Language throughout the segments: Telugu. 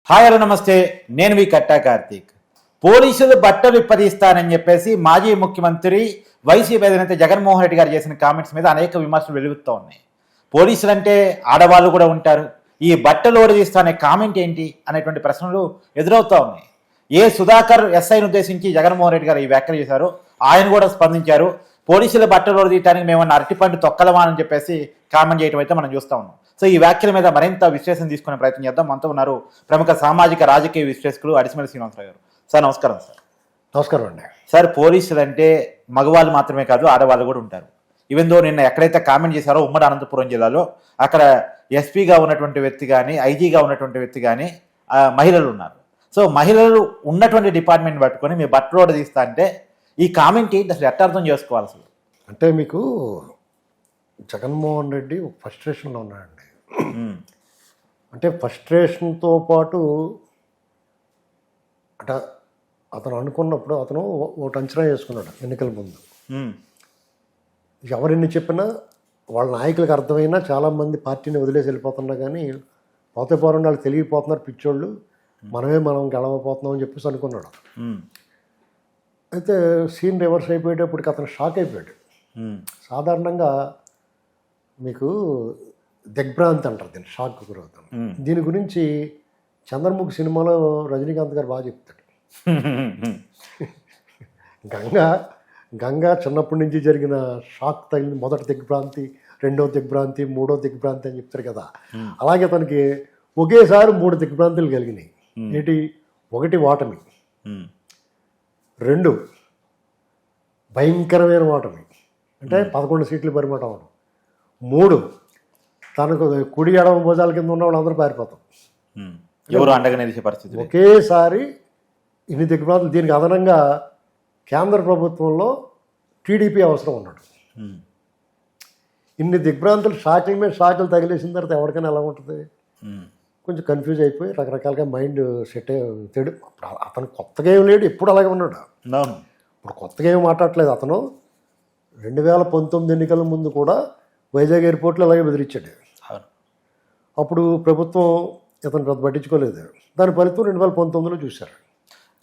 హాయ్ హలో నమస్తే, నేను మీ కట్టా కార్తీక్. పోలీసులు బట్టలు విప్పదీస్తానని చెప్పేసి మాజీ ముఖ్యమంత్రి వైసీపీ అధినేత జగన్మోహన్ రెడ్డి గారు చేసిన కామెంట్స్ మీద అనేక విమర్శలు వెలుగుతూ ఉన్నాయి. పోలీసులు అంటే ఆడవాళ్ళు కూడా ఉంటారు, ఈ బట్టలు ఓడదీస్తా అనే కామెంట్ ఏంటి అనేటువంటి ప్రశ్నలు ఎదురవుతూ ఉన్నాయి. సుధాకర్ ఎస్ఐని ఉద్దేశించి జగన్మోహన్ రెడ్డి గారు ఈ వ్యాఖ్యలు చేశారు. ఆయన కూడా స్పందించారు. పోలీసుల బట్టలు ఓడదీయడానికి మేమన్నా అరటిపండు తొక్కలమా అని చెప్పేసి కామెంట్ చేయడం అయితే మనం చూస్తూ ఉన్నాం. సో ఈ వ్యాఖ్యల మీద మరింత విశ్లేషణ తీసుకునే ప్రయత్నం చేద్దాం. మనతో ఉన్నారు ప్రముఖ సామాజిక రాజకీయ విశ్లేషకులు అడిసిమల్లి శ్రీనివాసరావు గారు. సార్ నమస్కారం. సార్ నమస్కారం అండి. సార్, పోలీసులు అంటే మగవాళ్ళు మాత్రమే కాదు, ఆడవాళ్ళు కూడా ఉంటారు. ఈవెన్ దో నిన్న ఎక్కడైతే కామెంట్ చేశారో ఉమ్మడి అనంతపురం జిల్లాలో అక్కడ ఎస్పీగా ఉన్నటువంటి వ్యక్తి కానీ ఐజీగా ఉన్నటువంటి వ్యక్తి కానీ మహిళలు ఉన్నారు. సో మహిళలు ఉన్నటువంటి డిపార్ట్మెంట్ పట్టుకొని మీ బట్టలోడ తీస్తా అంటే ఈ కామెంట్ ఏంటి, అసలు ఎట్ట అర్థం చేసుకోవాలి? అసలు అంటే మీకు జగన్మోహన్ రెడ్డి ఫ్రస్ట్రేషన్లో ఉన్నాడండి. అంటే ఫ్రస్ట్రేషన్తో పాటు అంటే అతను అనుకున్నప్పుడు అతను ఒకటి అంచనా వేసుకున్నాడు ఎన్నికల ముందు. ఎవరిని చెప్పినా వాళ్ళ నాయకులకు అర్థమైనా చాలామంది పార్టీని వదిలేసి వెళ్ళిపోతున్నా కానీ పోతే పోరండి వాళ్ళు తెలియపోతున్నారు పిచ్చోళ్ళు, మనం గెలవపోతున్నాం అని చెప్పేసి అనుకున్నాడు. అయితే సీన్ రివర్స్ అయిపోయేటప్పటికి అతను షాక్ అయిపోయాడు. సాధారణంగా మీకు దిగ్భ్రాంతి అంటారు దీన్ని, షాక్ గురవుతాం. దీని గురించి చంద్రముఖి సినిమాలో రజనీకాంత్ గారు బాగా చెప్తాడు. గంగా చిన్నప్పటి నుంచి జరిగిన షాక్ తగిలిన మొదటి దిగ్భ్రాంతి, రెండో దిగ్భ్రాంతి, మూడో దిగ్భ్రాంతి అని చెప్తారు కదా. అలాగే తనకి ఒకేసారి 3 దిగ్భ్రాంతులు కలిగినాయి. ఏంటి? 1 ఓటమి, 2 భయంకరమైన ఓటమి అంటే 11 సీట్లు పరిమాణం అవడం, 3 తనకు కుడి ఎడమ భుజాల కింద ఉన్న వాళ్ళందరూ పారిపోతాం, ఎవరు అండగా నిలిచే పరిస్థితి. ఒకేసారి ఇన్ని దిగ్భ్రాంతులు. దీనికి అదనంగా కేంద్ర ప్రభుత్వంలో టీడీపీ అవసరం ఉన్నాడు. ఇన్ని దిగ్భ్రాంతులు షాకింగ్ మీద షాకులు తగిలేసిన తర్వాత ఎవరికైనా ఎలా ఉంటుంది? కొంచెం కన్ఫ్యూజ్ అయిపోయి రకరకాలుగా మైండ్ సెట్ అయ్యాడు. అతను కొత్తగా ఏం లేడు, ఎప్పుడు అలాగే ఉన్నాడు. ఇప్పుడు కొత్తగా ఏం మాట్లాడట్లేదు. అతను 2019 ఎన్నికల ముందు కూడా వైజాగ్ ఎయిర్పోర్ట్లో అలాగే బెదిరించాడు. అప్పుడు ప్రభుత్వం ఇతను పెద్ద పట్టించుకోలేదు. దాని ఫలితం 2019లో చూశారు.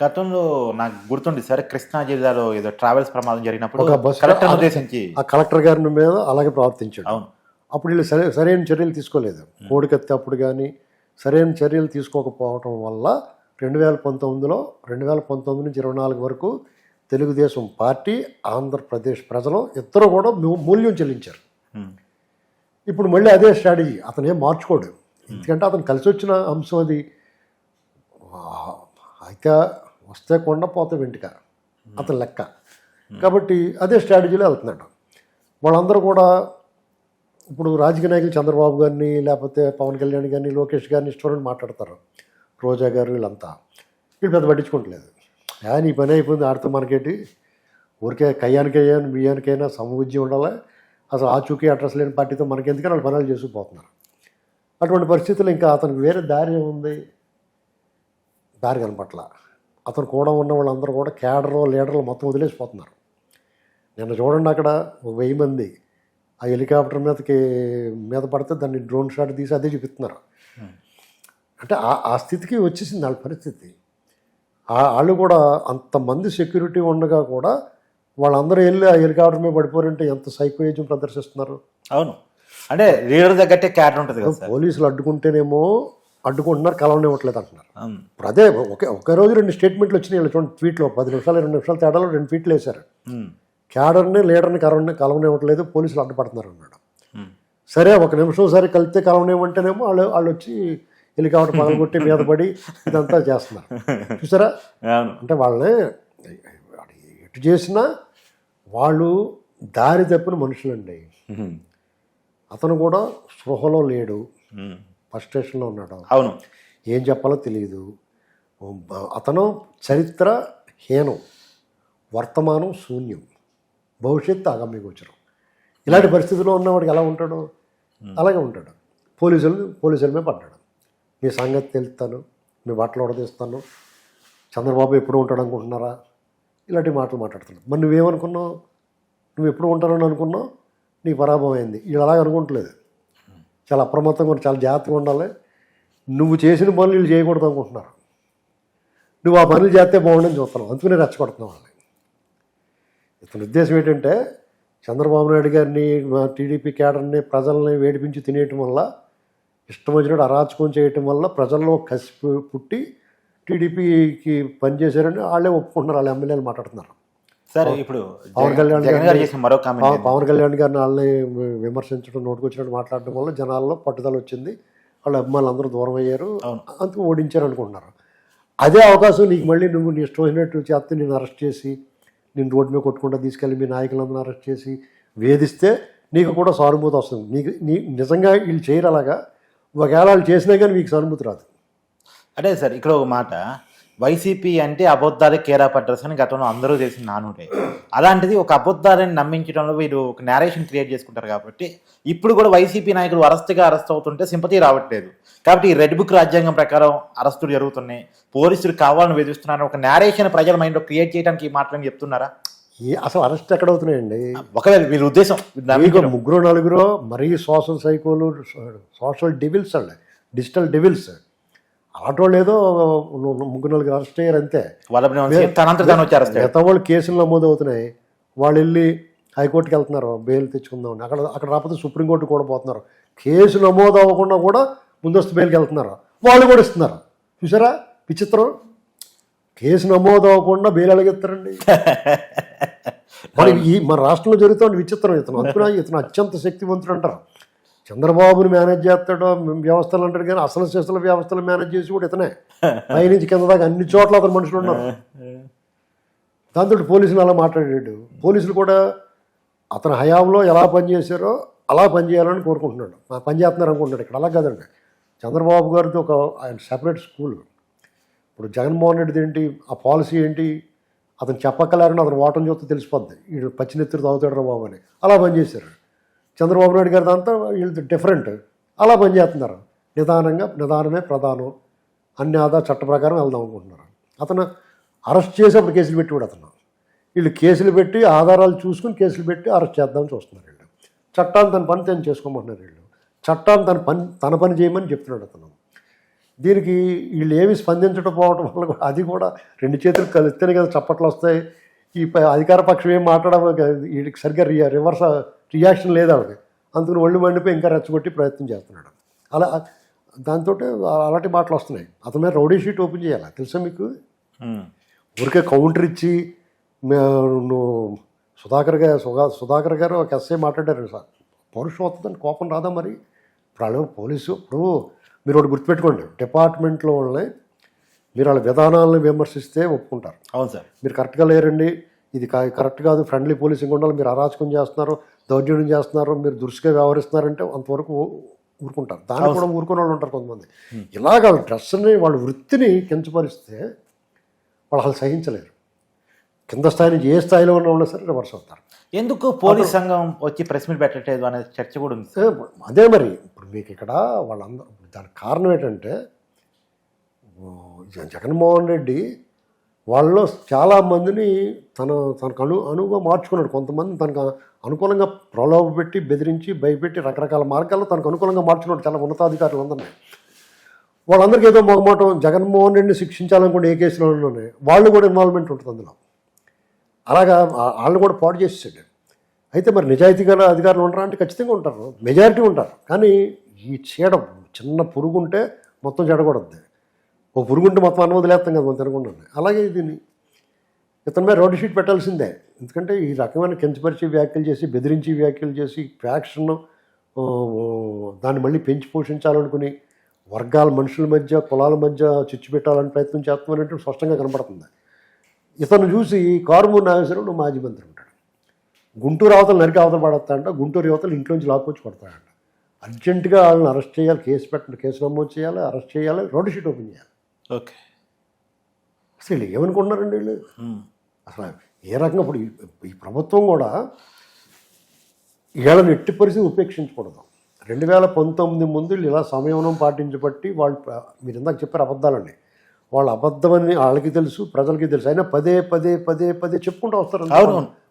గతంలో నాకు గుర్తుంది సార్, కృష్ణా జిల్లాలో ఏదో ట్రావెల్స్ ప్రమాదం జరిగినప్పుడు ఒక బస్సు ఆ కలెక్టర్ గారి మీద అలాగే ప్రవర్తించాడు. అవును. అప్పుడు వీళ్ళు సరైన చర్యలు తీసుకోలేదు. కోడికత్తి అప్పుడు కానీ సరైన చర్యలు తీసుకోకపోవటం వల్ల 2019 నుంచి 24 వరకు తెలుగుదేశం పార్టీ, ఆంధ్రప్రదేశ్ ప్రజలు ఇద్దరు కూడా మూల్యం చెల్లించారు. ఇప్పుడు మళ్ళీ అదే స్ట్రాటజీ. అతను ఏం మార్చుకోడు, ఎందుకంటే అతను కలిసి వచ్చిన అంశం అది. అయితే వస్తే కొండ పోతే వెంటిక అతను లెక్క. కాబట్టి అదే స్ట్రాటజీలో వెళ్తున్నాడు. వాళ్ళందరూ కూడా ఇప్పుడు రాజకీయ నాయకులు చంద్రబాబు గారిని, లేకపోతే పవన్ కళ్యాణ్ గారిని, లోకేష్ గారిని ఇష్టపడి మాట్లాడతారు. రోజా గారు వీళ్ళంతా వీళ్ళు పెద్ద పట్టించుకోవట్లేదు. నీ పని అయిపోయింది, ఆడితే మనకేంటి, ఊరికే కయ్యానికయ్యాను బియ్యానికైనా సమబుద్ధి ఉండాలి, అసలు ఆచూకీ అడ్రస్ లేని పార్టీతో మనకెందుకని వాళ్ళు పనులు చేసుకుపోతున్నారు. అటువంటి పరిస్థితులు ఇంకా అతనికి వేరే దారి ఏముంది? దారి కనపట్ల. అతను కూడా ఉన్న వాళ్ళందరూ కూడా క్యాడరు లీడర్లు మొత్తం వదిలేసిపోతున్నారు. నిన్న చూడండి, అక్కడ 1000 మంది ఆ హెలికాప్టర్ మీద పడితే దాన్ని డ్రోన్ షాట్ తీసి అదే చూపిస్తున్నారు. అంటే ఆ స్థితికి వచ్చేసింది వాళ్ళ పరిస్థితి. వాళ్ళు కూడా అంతమంది సెక్యూరిటీ ఉండగా కూడా వాళ్ళందరూ వెళ్ళి ఆ హెలికాప్టర్ మీద పడిపోరంటే ఎంత సైకోయిజం ప్రదర్శిస్తున్నారు. అవును, అంటే లీడర్ తగ్గట్టే క్యాడర్ ఉంటుంది. పోలీసులు అడ్డుకుంటేనేమో అడ్డుకుంటున్నారు, కలవనివ్వట్లేదు అంటున్నారు. ఇప్పుడు అదే ఒకే రోజు 2 స్టేట్మెంట్లు వచ్చినాయి. చూడండి, ట్వీట్లో 10 నిమిషాలు 2 నిమిషాల తేడాలో 2 ట్వీట్లు వేశారు. క్యాడర్ని లీడర్ని కలవనివ్వట్లేదు, పోలీసులు అడ్డుపడుతున్నారు అన్నాడు. సరే, 1 నిమిషం సరే కలిస్తే కలవనివ్వంటేనేమో వాళ్ళు వచ్చి హెలికాప్టర్ పగలగొట్టి మీద పడి ఇదంతా చేస్తున్నారు. చూసారా? అంటే వాళ్ళని ఎటు చేసినా వాళ్ళు దారి తప్పిన మనుషులండి. అతను కూడా స్పృహలో లేడు, ఫ్రస్ట్రేషన్లో ఉన్నాడు. అవును, ఏం చెప్పాలో తెలియదు. అతను చరిత్ర హీనం, వర్తమానం శూన్యం, భవిష్యత్తు అగమ్యగోచరం. ఇలాంటి పరిస్థితుల్లో ఉన్నవాడికి ఎలా ఉంటాడు? అలాగే ఉంటాడు. పోలీసుల మీద పడ్డాడు. మీ సంగతి తెలుస్తాను, మీ బట్టలు ఉడదీస్తాను, చంద్రబాబు ఎప్పుడు ఉంటాడు అనుకుంటున్నారా? ఇలాంటి మాటలు మాట్లాడుతున్నాడు. మరి నువ్వేమనుకున్నావు? నువ్వు ఎప్పుడు ఉంటానని అనుకున్నావు, నీకు పరాభవం అయింది. వీళ్ళు అలాగే అనుకుంటలేదు. చాలా అప్రమత్తంగా, చాలా జాగ్రత్తగా ఉండాలి. నువ్వు చేసిన పనులు వీళ్ళు చేయకూడదు అనుకుంటున్నారు. నువ్వు ఆ పనులు చేస్తే బాగుండని చూస్తున్నావు, అందుకనే రెచ్చగొడుతున్నావు వాళ్ళని. ఇతని ఉద్దేశం ఏంటంటే చంద్రబాబు నాయుడు గారిని టీడీపీ కేడర్ని ప్రజల్ని వేడిపించి తినేయటం వల్ల, ఇష్టం వచ్చినట్టు అరాచకం చేయటం వల్ల ప్రజల్లో కసి పుట్టి టీడీపీకి పనిచేశారని వాళ్ళే ఒప్పుకుంటున్నారు, వాళ్ళ ఎమ్మెల్యేలు మాట్లాడుతున్నారు. సరే, ఇప్పుడు పవన్ కళ్యాణ్ గారు చేసిన మరో కామెంట్, పవన్ కళ్యాణ్ గారిని వాళ్ళని విమర్శించడం, నోటుకొచ్చినట్టు మాట్లాడడం వల్ల జనాల్లో పట్టుదల వచ్చింది, వాళ్ళ అభిమానులు అందరూ దూరం అయ్యారు, అందుకు ఓడించారు అనుకుంటున్నారు. అదే అవకాశం నీకు మళ్ళీ నువ్వు నీ ఇష్టం వచ్చినట్టు చేస్తే నేను అరెస్ట్ చేసి నేను రోడ్డు మీద కొట్టుకుంటూ తీసుకెళ్ళి మీ నాయకులందరూ అరెస్ట్ చేసి వేధిస్తే నీకు కూడా సానుభూతి వస్తుంది. నీ నిజంగా వీళ్ళు చేయరు అలాగా, ఒకవేళ వాళ్ళు చేసినా కానీ మీకు సానుభూతి రాదు. అదే సార్, ఇక్కడ ఒక మాట, వైసీపీ అంటే అబద్ధాలే కేర్ ఆఫ్ అడ్రస్ అని గతంలో అందరూ చేసిన నానుడే. అలాంటిది ఒక అబద్ధాలని నమ్మించడంలో వీరు ఒక నేరేషన్ క్రియేట్ చేసుకుంటారు కాబట్టి ఇప్పుడు కూడా వైసీపీ నాయకులు అరెస్ట్ అవుతుంటే సింపతి రావట్లేదు. కాబట్టి ఈ రెడ్ బుక్ రాజ్యాంగం ప్రకారం అరెస్టులు జరుగుతున్నాయి, పోలీసులు కావాలని వేధిస్తున్నారు, ఒక నేరేషన్ ప్రజల మైండ్లో క్రియేట్ చేయడానికి ఈ మాటలని చెప్తున్నారా? అసలు అరెస్ట్ ఎక్కడ అవుతున్నాయండి? ఒకవేళ వీళ్ళ ఉద్దేశం ముగ్గురు నలుగురు మరీ సోషల్ సైకోలు, సోషల్ డెవిల్స్ అండి, డిజిటల్ డెవిల్స్, అలాంటి వాళ్ళు ఏదో ముగ్గురు నలుగురు అరెస్ట్ అయ్యారు అంతే. మిగతా వాళ్ళు కేసులు నమోదు అవుతున్నాయి, వాళ్ళు వెళ్ళి హైకోర్టుకి వెళ్తున్నారు బెయిల్ తెచ్చుకుందామని, అక్కడ రాకపోతే సుప్రీంకోర్టు కూడా పోతున్నారు, కేసు నమోదు అవ్వకుండా కూడా ముందస్తు బెయిల్కి వెళ్తున్నారు, వాళ్ళు కూడా ఇస్తున్నారు. చూసారా విచిత్రం, కేసు నమోదు అవ్వకుండా బెయిల్ ఎలాగెత్తారండి? మరి మన రాష్ట్రంలో జరుగుతుంది విచిత్రం. ఇతను అత్యంత శక్తివంతుడు అంటారు, చంద్రబాబుని మేనేజ్ చేస్తాడో వ్యవస్థలు అంటాడు, కానీ అసలు చేస్తున్న వ్యవస్థలు మేనేజ్ చేసి కూడా ఇతనే, పైనుంచి కింద దాకా అన్ని చోట్ల అతను మనుషులు ఉన్నారు. దాంతో పోలీసులు అలా మాట్లాడాడు, పోలీసులు కూడా అతని హయాంలో ఎలా పనిచేశారో అలా పనిచేయాలని కోరుకుంటున్నాడు, పనిచేస్తున్నారు అనుకుంటున్నాడు. ఇక్కడ అలా కాదండి, చంద్రబాబు గారితో ఒక ఆయన సెపరేట్ స్కూల్. ఇప్పుడు జగన్మోహన్ రెడ్డిది ఏంటి, ఆ పాలసీ ఏంటి అతను చెప్పక్కలేరని అతను ఓటం చూస్తే తెలిసిపోద్ది, వీడు పచ్చినెత్తురు తాగుతాడు బాబు అని. అలా పనిచేశారు. చంద్రబాబు నాయుడు గారి దాంతో వీళ్ళు డిఫరెంట్, అలా పనిచేస్తున్నారు. నిదానమే ప్రధానం, అన్ని చట్ట ప్రకారం వెళ్దాం అనుకుంటున్నారు. అతను అరెస్ట్ చేసి అప్పుడు కేసులు పెట్టివాడు అతను. వీళ్ళు కేసులు పెట్టి ఆధారాలు చూసుకుని కేసులు పెట్టి అరెస్ట్ చేద్దామని చూస్తున్నారు. వీళ్ళు చట్టాన్ని తన పని తను చేసుకోమంటున్నారు, వీళ్ళు చట్టాన్ని తన పని చేయమని చెప్తున్నాడు అతను. దీనికి వీళ్ళు ఏమి స్పందించడం పోవటం వల్ల కూడా అది కూడా రెండు చేతులు కలిస్తేనే కదా చప్పట్లు వస్తాయి. ఈ అధికార పక్షం ఏం వీడికి సరిగ్గా రివర్స్ రియాక్షన్ లేదు వాళ్ళకి, అందుకని ఒళ్ళు మండిపోయి ఇంకా రెచ్చగొట్టి ప్రయత్నం చేస్తున్నాడు. అలా దాంతో అలాంటి మాటలు వస్తున్నాయి. అతని మీద రౌడీ షీట్ ఓపెన్ చేయాలి, తెలుసా మీకు? ఊరికే కౌంటర్ ఇచ్చి నువ్వు సుధాకర్ గారు ఒక ఎస్ఐ మాట్లాడారు, సార్ పౌరుషం వస్తుందని కోపం రాదా మరి? ఇప్పుడు పోలీసు ఇప్పుడు మీరు ఒకటి గుర్తుపెట్టుకోండి, డిపార్ట్మెంట్లో వాళ్ళని మీరు వాళ్ళ విధానాలను విమర్శిస్తే ఒప్పుకుంటారు. అవును సార్, మీరు కరెక్ట్గా లేరండి, ఇది కరెక్ట్ కాదు, ఫ్రెండ్లీ పోలీసింగ్ ఉండాలి, మీరు అరాచకం చేస్తున్నారు, దౌర్జన్యం చేస్తున్నారు, మీరు దురుసుగా వ్యవహరిస్తున్నారంటే అంతవరకు ఊరుకుంటారు. దాన్ని కూడా ఊరుకునే వాళ్ళు ఉంటారు కొంతమంది. ఇలాగ వాళ్ళ డ్రెస్ని వాళ్ళ వృత్తిని కించపరిస్తే వాళ్ళు అసలు సహించలేరు. కింద స్థాయి నుంచి ఏ స్థాయిలో ఉన్నా సరే రివర్స్ అవుతారు. ఎందుకు పోలీస్ సంఘం వచ్చి ప్రెస్ మీట్ పెట్టట్లేదు అనే చర్చ కూడా ఉంది. అదే మరి ఇప్పుడు మీకు ఇక్కడ వాళ్ళందరూ దానికి కారణం ఏంటంటే జగన్మోహన్ రెడ్డి వాళ్ళలో చాలామందిని తనకు అనువుగా మార్చుకున్నాడు. కొంతమంది తనకు అనుకూలంగా ప్రలోభ పెట్టి బెదిరించి భయపెట్టి రకరకాల మార్గాల్లో తనకు అనుకూలంగా మార్చుకున్నాడు చాలా ఉన్నతాధికారులందరినీ. వాళ్ళందరికీ ఏదో మొగమాటం, జగన్మోహన్ రెడ్డిని శిక్షించాలనుకుంటే ఏ కేసులోనే వాళ్ళు కూడా ఇన్వాల్వ్మెంట్ ఉంటుంది అందులో. అలాగా వాళ్ళు కూడా పాడు చేసేసాడు. అయితే మరి నిజాయితీ గల అధికారులు ఉంటారా అంటే ఖచ్చితంగా ఉంటారు, మెజారిటీ ఉంటారు. కానీ ఈ చీడ చిన్న పురుగు ఉంటే మొత్తం చెడకూడదు. ఓ పురుగుంటే మొత్తం అన్న వదిలేస్తాం కదా మనం తినకుండా. అలాగే దీన్ని ఇతని మీద రోడ్డు షీట్ పెట్టాల్సిందే. ఎందుకంటే ఈ రకమైన కించపరిచే వ్యాఖ్యలు చేసి, బెదిరించి వ్యాఖ్యలు చేసి, ఫ్యాక్షన్ దాన్ని మళ్ళీ పెంచి పోషించాలనుకుని వర్గాల మనుషుల మధ్య, కులాల మధ్య చిచ్చు పెట్టాలని ప్రయత్నం చేస్తామనేది స్పష్టంగా కనబడుతుంది. ఇతను చూసి కారుమూరి నాగేశ్వరరావు మాజీ మంత్రి ఉంటాడు, గుంటూరు అవతలు నరికి అవతల పడతాడంట, గుంటూరు యువతలు ఇంట్లోంచి లాక్కొచ్చి పడతాడంట. అర్జెంటుగా వాళ్ళని అరెస్ట్ చేయాలి, కేసు నమోదు చేయాలి, అరెస్ట్ చేయాలి, రోడ్డు షీట్ ఓపెన్ చేయాలి. ఓకే, అసలు ఏమనుకుంటున్నారండి వీళ్ళు? అసలు ఏ రకంగా ఇప్పుడు ఈ ప్రభుత్వం కూడా వీళ్ళని ఎట్టి పరిస్థితి ఉపేక్షించకూడదు. 2019 ముందు ఇలా సంయమనం పాటించబట్టి వాళ్ళు, మీరు ఇందాక చెప్పారు అబద్ధాలండి, వాళ్ళు అబద్ధమని వాళ్ళకి తెలుసు, ప్రజలకి తెలుసు, అయినా పదే చెప్పుకుంటూ వస్తారు.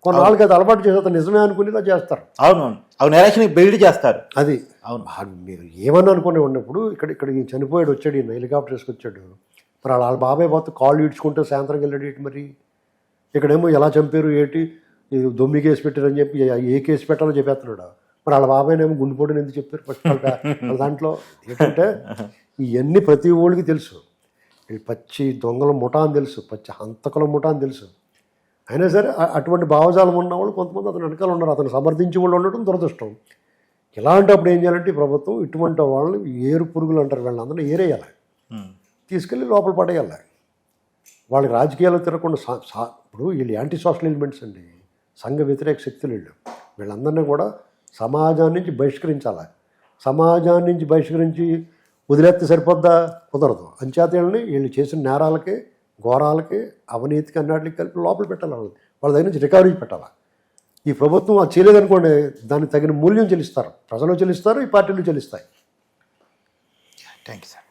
కొన్నాళ్ళకి అది అలవాటు చేసి అతను నిజమే అనుకునేలా చేస్తారు. అవును, అవును, ఎలక్షన్ బిల్డ్ చేస్తారు. అది అవును. మీరు ఏమన్నా అనుకుని ఉన్నప్పుడు ఇక్కడ ఈ చనిపోయాడు, వచ్చాడు, ఈయన హెలికాప్టర్ వేసుకొచ్చాడు, మరి వాళ్ళ బాబాయ్ పోతే కాళ్ళు ఈడ్చుకుంటే సాయంత్రం వెళ్ళాడు ఏంటి మరి? ఇక్కడేమో ఎలా చంపారు ఏంటి, ఇది దొమ్మి కేసు పెట్టారని చెప్పి ఏ కేసు పెట్టాలో చెప్పేస్తున్నాడు. మరి వాళ్ళ బాబాయ్నేమో గుండెపోటుని ఎందుకు చెప్పారు ఫస్ట్? వాళ్ళ దాంట్లో ఏంటంటే ఇవన్నీ ప్రతి ఓడికి తెలుసు. ఇది పచ్చి దొంగల ముఠా అని తెలుసు, పచ్చి హంతకుల ముఠా అని తెలుసు. అయినా సరే అటువంటి భావజాలం ఉన్నవాళ్ళు కొంతమంది అతను వెనకాల ఉన్నారు. అతను సమర్థించి వాళ్ళు ఉండటం దురదృష్టం. ఇలాంటప్పుడు ఏం చేయాలంటే ప్రభుత్వం ఇటువంటి వాళ్ళని ఏరు పురుగులు అంటారు, వీళ్ళందరినీ ఏరేయాలి, తీసుకెళ్ళి లోపల పడేయాలి. వాళ్ళకి రాజకీయాలు తిరగకుండా ఇప్పుడు వీళ్ళు యాంటీ సోషల్ ఎలిమెంట్స్ అండి, సంఘ వ్యతిరేక శక్తులు వీళ్ళు. వీళ్ళందరినీ కూడా సమాజాన్ని నుంచి బహిష్కరించాలి. సమాజాన్ని నుంచి బహిష్కరించి వదిలేస్తే సరిపోద్దా? కుదరదు. అంచేత వీళ్ళు చేసిన నేరాలకి, ఘోరాలకి, అవినీతికి అన్నిటికి కలిపి లోపల పెట్టాలి. వాళ్ళ దగ్గర నుంచి రికవరీ పెట్టాలి. ఈ ప్రభుత్వం అది చేయలేదనుకోండి, దానికి తగిన మూల్యం చెల్లిస్తారు, ప్రజలు చెల్లిస్తారు, ఈ పార్టీలు చెల్లిస్తాయి. Thank you sir.